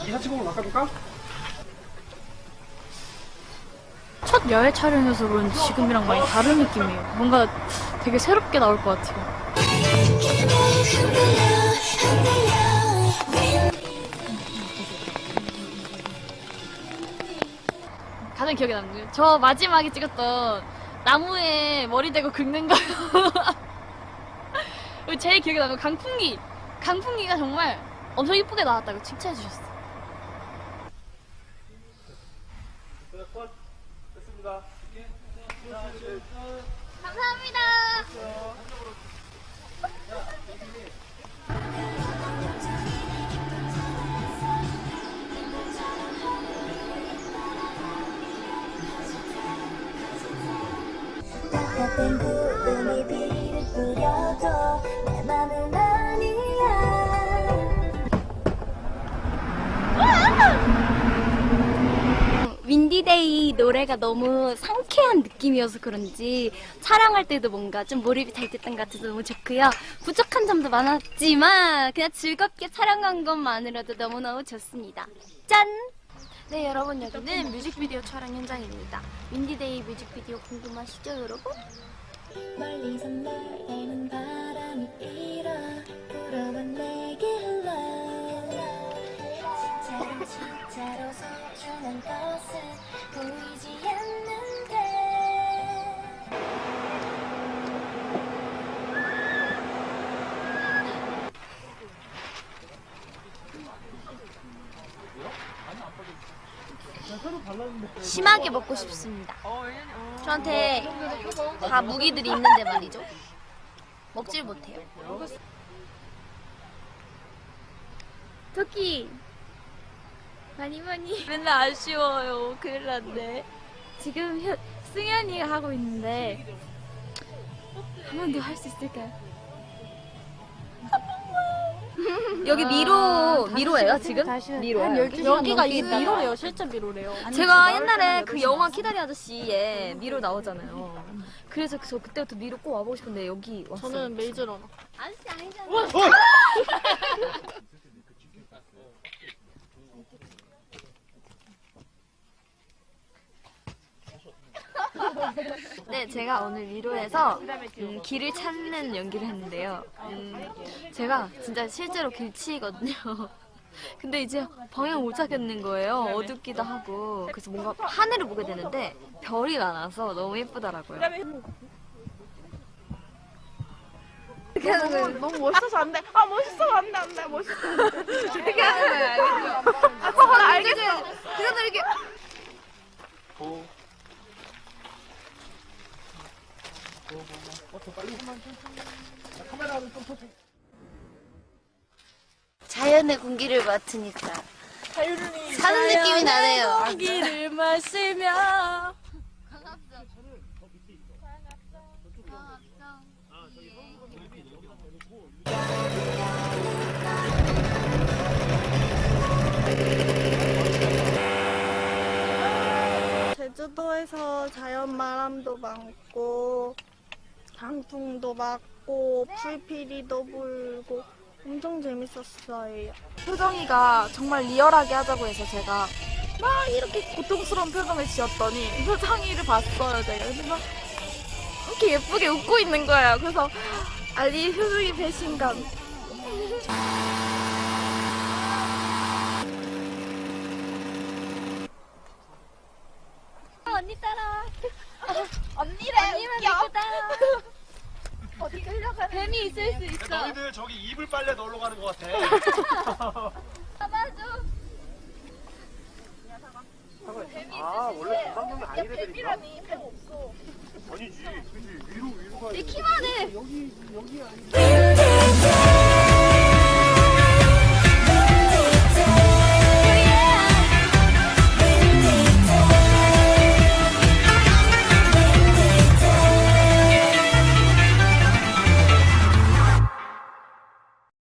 2470 바꿔줄까? 첫 야외 촬영이어서 그런지 지금이랑 많이 다른 느낌이에요. 뭔가 되게 새롭게 나올 것 같아요. 가장 기억에 남는 거. 저 마지막에 찍었던 나무에 머리 대고 긁는 거요. 그리고 제일 기억에 남는 건 강풍기. 강풍기가 정말 엄청 이쁘게 나왔다고 칭찬해 주셨어요. 됐습니다. 감사합니다. 따뜻한 구름이 비를 뿌려줘 내 맘은 아니야. 윈디데이 노래가 너무 상쾌한 느낌이어서 그런지 촬영할 때도 뭔가 좀 몰입이 잘 됐던 것 같아서 너무 좋고요. 부족한 점도 많았지만 그냥 즐겁게 촬영한 것만으로도 너무너무 좋습니다. 짠! 네, 여러분, 여기는 뮤직비디오 촬영 현장입니다. 윈디데이 뮤직비디오 궁금하시죠, 여러분? 멀리서 널 닮은 바람이 일어 불어와 내게 흘러. 진짜로 소중한 것은 보이지 않는데. 심하게 먹고 싶습니다. 저한테 다 무기들이 있는데 말이죠. 먹질 못해요. 토끼! 많이 맨날 아쉬워요. 큰일 났네. 지금 승현이가 하고 있는데 한 번 더 할 수 있을까요? 여기 미로예요 지금? 미로야 여기가 이 미로래요. 실제 미로래요. 제가 옛날에 그 영화 키다리 아저씨에 미로 나오잖아요. 그래서 저 그때부터 미로 꼭 와보고 싶은데 여기 왔어요. 저는 메이즈 러너. 아저씨 아니잖아. 네, 제가 오늘 미로에서 길을 찾는 연기를 했는데요. 제가 진짜 실제로 길치거든요. 근데 이제 방향을 못 찾겠는 거예요. 어둡기도 하고. 그래서 뭔가 하늘을 보게 되는데 별이 많아서 너무 예쁘더라고요. 너무 멋있어서 안 돼. 아, 멋있어서 안 돼, 안 돼, 멋있어. 이렇게 하는 거예요, 알겠죠? 알겠어. 그래도 이렇게. 자연의 공기를 맡으니까 사는 느낌이 나네요. 공기를 마시며. 제주도에서 자연 바람도 많고, 강풍도 맞고, 불피리도 불고, 엄청 재밌었어요. 표정이가 정말 리얼하게 하자고 해서 제가 막 이렇게 고통스러운 표정을 지었더니 표정이를 봤어요, 제가. 근데 막 이렇게 예쁘게 웃고 있는 거예요. 그래서 알리 표정이 배신감. 언니 따라. 언니래, 웃겨. 어디 끌려가? 뱀이 있을 수 있어. 너희들 저기 이불 빨래 넣으러 가는 것 같아. 잡아줘. 아, 원래 건강용이 아니래들인가? 뱀 없어. 아니지, 그지. 위로 가. 내 키만 해. 여기 아니지.